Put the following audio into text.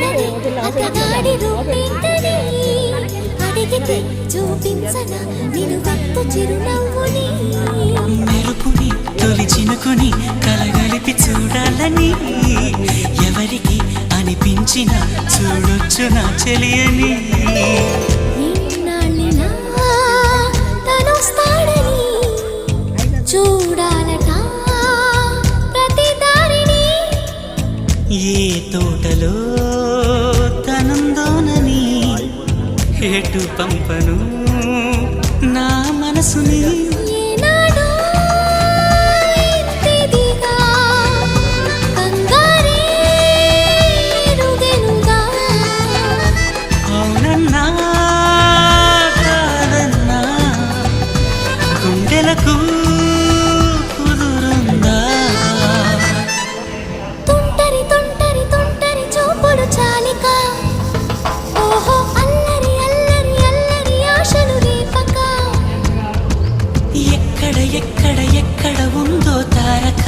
అతగాడి రూపేంటని అడిగితే చూపించన నిన్ను భక్త చిరునవ్వుని మెరుపుని తొలి చినుకుని కలగలిపి చూడాలని ఎవరికి అనిపించిన చూడొచ్చు నా చెలియని ఇన్నాళ్ళిలా తనొస్తాడని చూడాలట ప్రతి దారిని ఏ తోటలో తనందోనని ఎటు పంపను నా మనసుని ఏనాడో ఇంతిదిగా కంగారే ఎరుగెనుగా అవునన్నా కాదన్నా గుండెలకు కుదురుందా తుంటరి తుంటరి తుంటరి చూపుడు చాలిక ఓహో అల్లరి అల్లరి అల్లరి ఆశలు రేపక ఎక్కడ ఎక్కడ ఎక్కడ ఉందో తారక